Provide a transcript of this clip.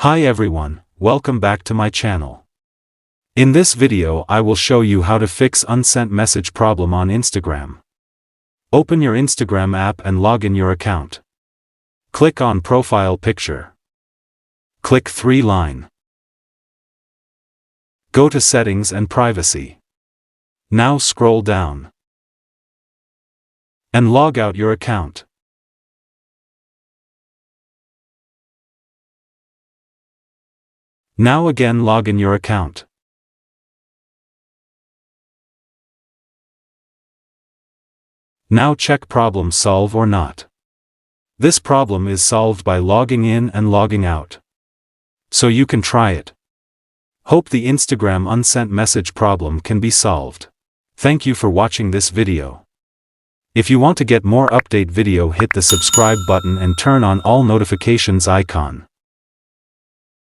Hi everyone, welcome back to my channel. In this video I will show you how to fix unsent message problem on Instagram. Open your Instagram app and log in your account. Click on Profile Picture. Click 3-line. Go to Settings and Privacy. Now scroll down. And log out your account. Now again log in your account. Now check problem solve or not. This problem is solved by logging in and logging out. So you can try it. Hope the Instagram unsent message problem can be solved. Thank you for watching this video. If you want to get more update video, hit the subscribe button and turn on all notifications icon.